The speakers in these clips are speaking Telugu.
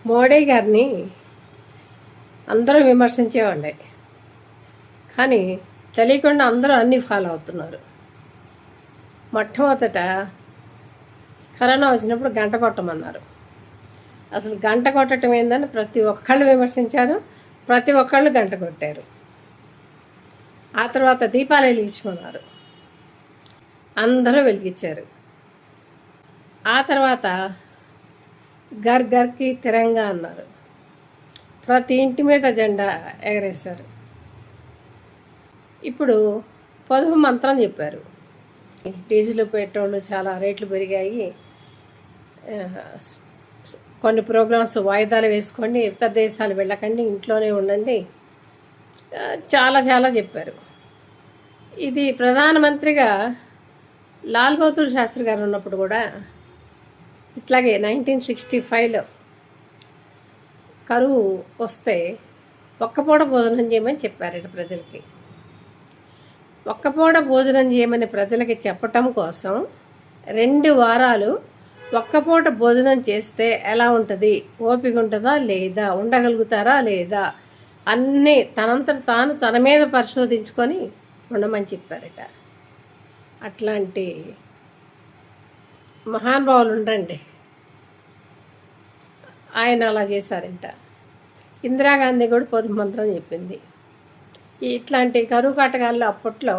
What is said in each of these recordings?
మోడీ గారిని అందరూ విమర్శించేవాళ్ళే, కానీ తెలియకుండా అందరూ అన్నీ ఫాలో అవుతున్నారు. మొట్టమొదట కరోనా వచ్చినప్పుడు గంట కొట్టమన్నారు. అసలు గంట కొట్టడం ఏందని ప్రతి ఒక్కళ్ళు విమర్శించారు, ప్రతి ఒక్కళ్ళు గంట కొట్టారు. ఆ తర్వాత దీపాలు వెలిగించమన్నారు, అందరూ వెలిగించారు. ఆ తర్వాత ఘర్ ఘర్కి తిరంగా అన్నారు, ప్రతి ఇంటి మీద జెండా ఎగరేశారు. ఇప్పుడు పొదుపు మంత్రం చెప్పారు. డీజిల్ పెట్రోల్ చాలా రేట్లు పెరిగాయి, కొన్ని ప్రోగ్రామ్స్ వాయిదాలు వేసుకోండి, ఇతర దేశాలు వెళ్ళకండి, ఇంట్లోనే ఉండండి, చాలా చాలా చెప్పారు. ఇది ప్రధానమంత్రిగా లాల్ బహదూర్ శాస్త్రి గారు ఉన్నప్పుడు కూడా ఇట్లాగే 1965లో కరువు వస్తే ఒక్కపూట భోజనం చేయమని చెప్పారట ప్రజలకి. ఒక్కపూట భోజనం చేయమని ప్రజలకి చెప్పటం కోసం 2 వారాలు ఒక్కపూట భోజనం చేస్తే ఎలా ఉంటుంది, ఓపిక ఉంటుందా లేదా, ఉండగలుగుతారా లేదా అన్నీ తనంతట తాను తన మీద పరిశోధించుకొని ఉండమని చెప్పారట. అట్లాంటి మహానుభావులు ఉండండి, ఆయన అలా చేశారంట. ఇందిరాగాంధీ కూడా పొదుపు మంత్రం చెప్పింది. ఇట్లాంటి కరువు కాటకాల్లో అప్పట్లో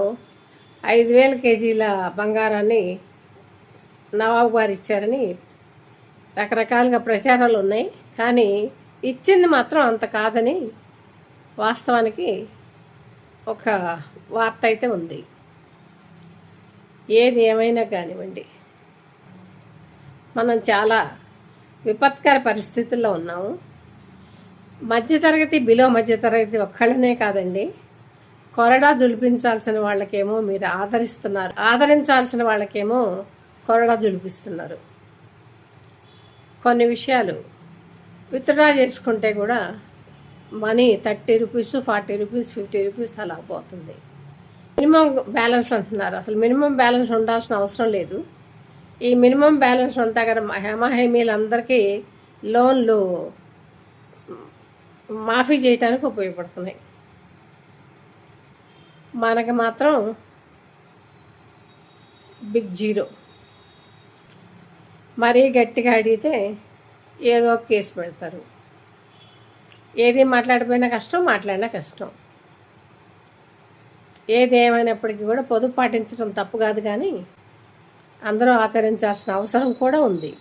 5,000 కేజీల బంగారాన్ని నవాబు గారు ఇచ్చారని రకరకాలుగా ప్రచారాలు ఉన్నాయి, కానీ ఇచ్చింది మాత్రం అంత కాదని వాస్తవానికి ఒక వార్త అయితే ఉంది. ఏది ఏమైనా కానివ్వండి, మనం చాలా విపత్కర పరిస్థితుల్లో ఉన్నాము. మధ్యతరగతి, బిలో మధ్యతరగతి ఒక్కళ్ళనే కాదండి, కొరడా జులిపించాల్సిన వాళ్ళకేమో మీరు ఆదరిస్తున్నారు, ఆదరించాల్సిన వాళ్ళకేమో కొరడా జులిపిస్తున్నారు. కొన్ని విషయాలు విత్డ్రా చేసుకుంటే కూడా మనీ 30 రూపీస్, 40 రూపీస్, 50 రూపీస్ అలా పోతుంది. మినిమం బ్యాలెన్స్ అంటున్నారు, అసలు మినిమం బ్యాలెన్స్ ఉండాల్సిన అవసరం లేదు. ఈ మినిమం బ్యాలెన్స్ అంతా కదా హేమాహేమీలందరికీ లోన్లు మాఫీ చేయడానికి ఉపయోగపడుతున్నాయి. మనకి మాత్రం బిగ్ జీరో. మరీ గట్టిగా అడిగితే ఏదో ఒక కేసు పెడతారు. ఏది మాట్లాడిపోయినా కష్టం, మాట్లాడినా కష్టం. ఏది ఏమైనప్పటికీ కూడా పొదుపు పాటించడం తప్పు కాదు, కానీ అందరూ ఆచరించాల్సిన అవసరం కూడా ఉంది.